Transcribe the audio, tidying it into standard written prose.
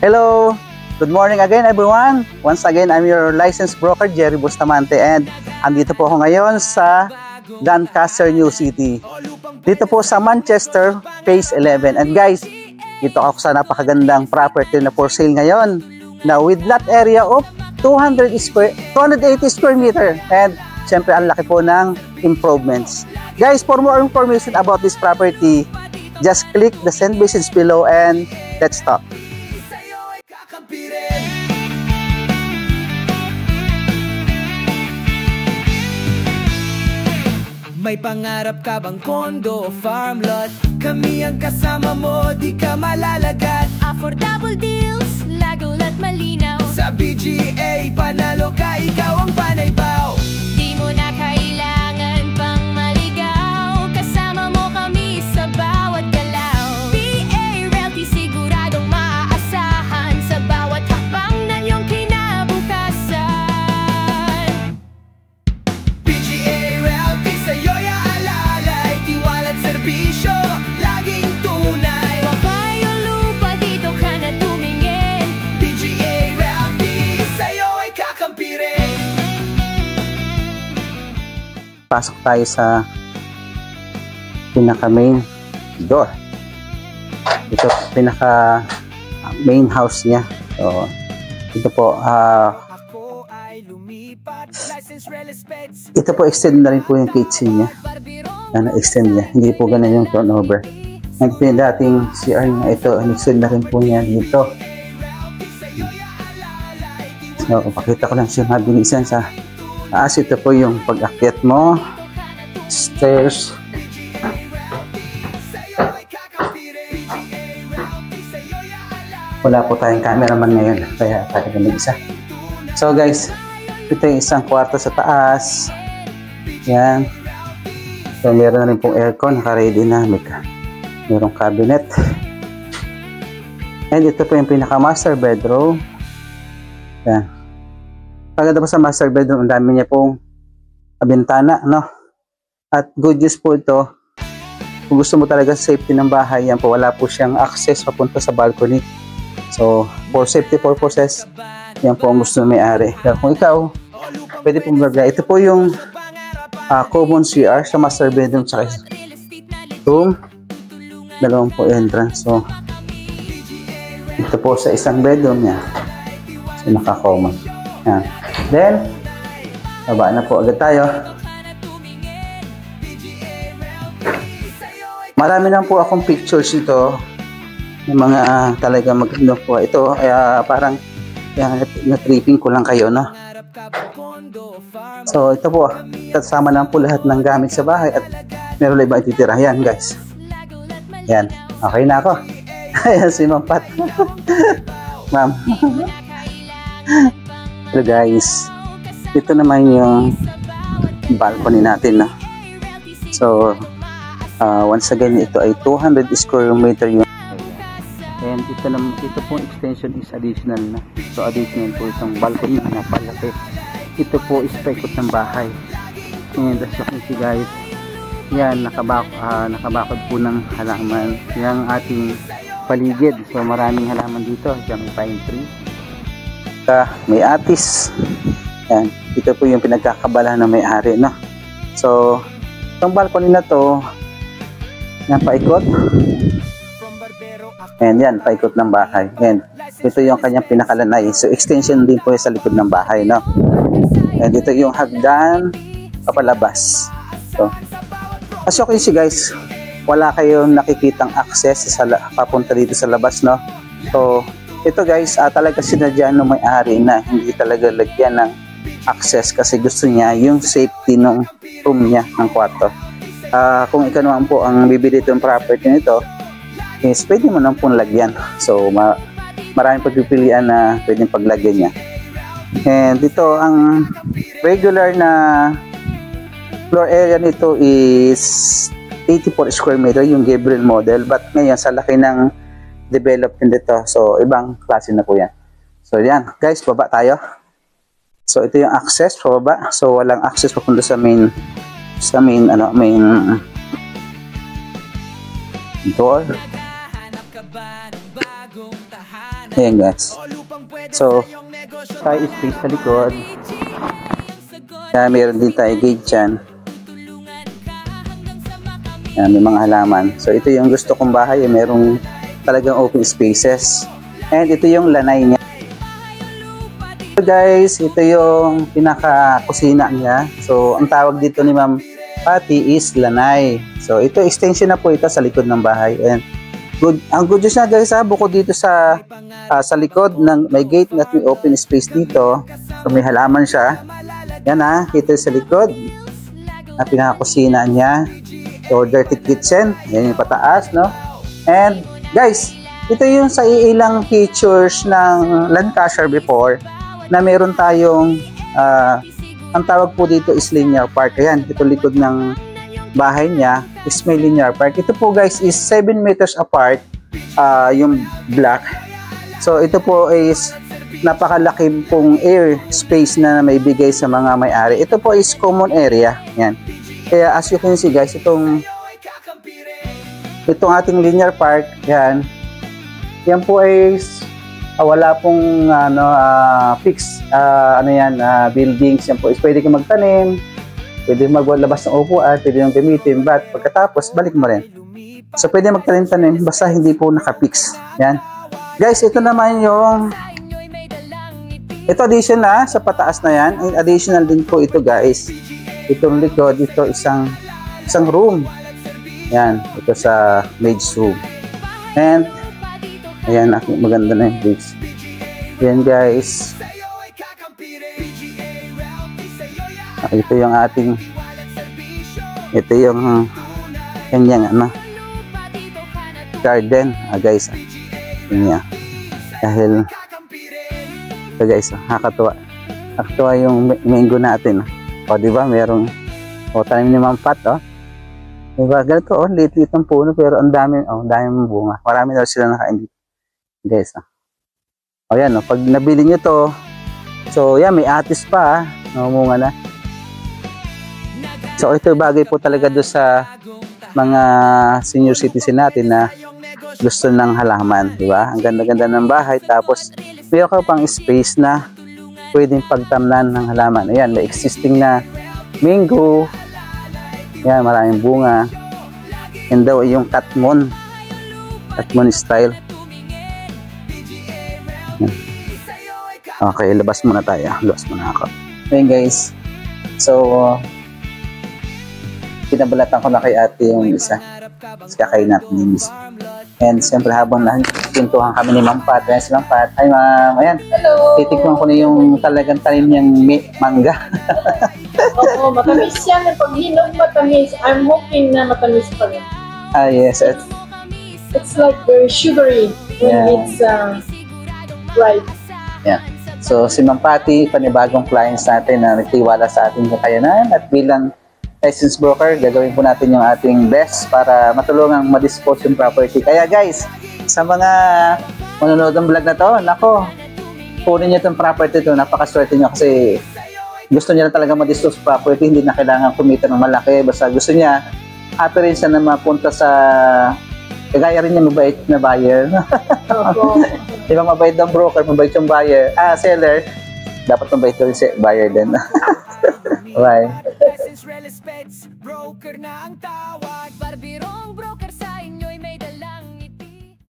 Hello, good morning again everyone. Once again, I'm your licensed broker, Jerry Bustamante, and andito po ako ngayon sa Doncaster, New City. Dito po sa Manchester, Phase 11. And guys, dito ako sa napakagandang property na for sale ngayon, na with lot area of 280 square meter. And syempre, ang laki po ng improvements. Guys, for more information about this property, just click the send message below and let's talk. May pangarap ka bang kondo o farm lot? Kami ang kasama mo, di ka malalagat. Affordable deals, lagulat malinaw. Sa BGA, panalo ka, ikaw ang panaybaw. Di mo na kailangan pang maligaw, kasama mo kami sa bawat galaw. PA Realty, siguradong maaasahan sa bawat hakbang ng iyong kinabukasan. BGA Realty, sa'yo'y aalalay. Tiwala't serbisyo, laging tunay. Babae o lupa, dito ka na tumingin. BGA Realty, sa'yo'y kakampirin. Pasok tayo sa pinaka main door. Ito pinaka main house niya. So ito po Ako ay lumipat, license respects. ito po extend na rin po yung kitchen niya. Na-extend niya. Hindi po ganun yung turnover. Ang dating CR niya, ito extend na rin po niya dito. So pakita ko lang siya mabilisan sa taas. Ito po yung pag-akyat mo, stairs. Wala po tayong cameraman ngayon, kaya talaga mag-isa. So guys, ito yung isang kwarto sa taas. Yan. So meron na rin pong aircon, naka-ready na. Merong cabinet. And ito po yung pinaka-master bedroom. Yan. Pagkada po sa master bedroom, ang dami niya pong bintana, no? At good news po ito, kung gusto mo talaga safety ng bahay, yan po, wala po siyang access papunta sa balcony. So, for safety purposes, yan po ang gusto ng may-ari. Pero kung ikaw, pwede pong magagay. Ito po yung common CR sa master bedroom sa room. Dalawang po entrance. So, ito po sa isang bedroom niya. So, naka-common. Yan. Then, baba na po agad tayo. Marami lang po akong pictures ito ng mga talaga maganda po ito. Kaya parang na-tripping ko lang kayo, no? So, ito po. Kasama lang po lahat ng gamit sa bahay at meron lang iba ititira. Yan, guys. Yan. Okay na ako. Ayan si Ma'am Pat. Ma'am. Hello guys, ito naman yung balcony natin, no? So once again, ito ay 200 square meter yung and ito pong extension is additional na. So additional po itong balcony na napalaki. Ito po is paikot ng bahay, and as you can see guys, yan, nakabakod po ng halaman yung ating paligid. So maraming halaman dito, dyan may pine tree, may atis. Yan, ito po yung pinagkakabalahan ng may-ari, no? So itong balcony na to, yan, paikot, and yan, paikot ng bahay. And ito yung kanyang pinakalanay, so extension din po sa likod ng bahay, no? And ito yung hagdan papalabas. So as you can see guys, wala kayong nakikitang access sa papunta dito sa labas, no? So ito guys, talaga sinadya ng may-ari na hindi talaga lagyan ng access kasi gusto niya yung safety ng room niya, ng kwarto. Kung ikaw naman po ang bibili itong property nito, is pwede mo naman pong lagyan. So maraming pagpipilian na pwedeng paglagyan niya. And dito, ang regular na floor area nito is 84 square meter, yung Gabriel model. But ngayon, sa laki ng development dito, so ibang klase na po yan. So yan guys, baba tayo. So ito yung access pababa. So walang access papunta sa main door. Ayan guys. So, tayo space sa likod. Kaya meron din tayo gate dyan. Ayan, may mga halaman. So, ito yung gusto kong bahay. Merong talagang open spaces. And ito yung lanay niya. So guys, ito yung pinaka-kusina niya. So, ang tawag dito ni Ma'am Patty is lanay. So, ito extension na po ito sa likod ng bahay. And good, ang good news na guys, bukod dito sa likod ng may gate at may open space dito. So, may halaman siya. Yan ito sa likod. Na pinaka-kusina niya. So, dirty kitchen. Yan yung pataas, no? And guys, ito yung sa ilang features ng Lancashire before na meron tayong ang tawag po dito is linear park. Ayan, ito likod ng bahay niya is may linear park. Ito po guys is 7 meters apart yung block. So ito po is napakalaki pong air space na may bigay sa mga may-ari. Ito po is common area. Yan. Kaya as you can see guys, itong ating linear park, yan po is wala pong fix buildings. Yan po is pwede kang magtanim, pwede maglabas ng upuan, pwede yung gamitin, but pagkatapos balik mo rin. So pwede magtanim-tanim basta hindi po naka-fix. Yan guys, ito naman yung addition na sa pataas na yan. Additional din po ito guys, itong likod, ito isang room. Yan, ito sa maid's room. And ayan, maganda na yung place. Yan guys. Ito yung ating kanyang garden guys. Yan. Dahil ito guys, nakakatuwa yung mango natin. O diba, merong tanim ni Ma'am Pat, diba, ganito liit-liit ang puno pero ang dami bunga. Marami na sila nakain dito guys. Ayan, pag nabili nyo to, so yan, may atis pa, namunga na. So ito bagay po talaga doon sa mga senior citizen natin na gusto ng halaman, di ba? Ang ganda-ganda ng bahay, tapos mayroon ka pang space na pwedeng pagtamnan ng halaman. Ayan, may existing na mango. Yan, maraming bunga. And daw yung katmon style. Okay, labas muna tayo. Labas muna ako. Ayan guys. So, pinabalatan ko na kay ate yung isa. Kasi kakain natin yung isa. And siyempre habang nakintuhan kami ni Ma'am Pat. Ayan si Ma'am Pat. Hi Ma'am. Ayan. Hello. Titikman ko na yung talagang tanim niyang mangga. Oo, matamis yan. Pag hinog matamis, I'm hoping na matamis pa rin. Yes. It's like very sugary when it's ripe. Yeah. So si Ma'am Patty, panibagong clients natin na nagtiwala sa ating kakayanan at bilang licensed broker, gagawin po natin yung ating best para matulungang ma-dispose yung property. Kaya guys, sa mga manonood ng vlog na to, nako, kunin nyo itong property to, napakaswerte nyo kasi gusto niya na talaga ma-dispose property, hindi na kailangan kumita ng malaki, basta gusto niya, happy rin siya na mapunta sa kagaya rin niya mabait na buyer. Di ba mabait ng broker, mabait yung buyer, seller, dapat mabait yung buyer din. Bye. Broker na ang tawag, barbirong broker.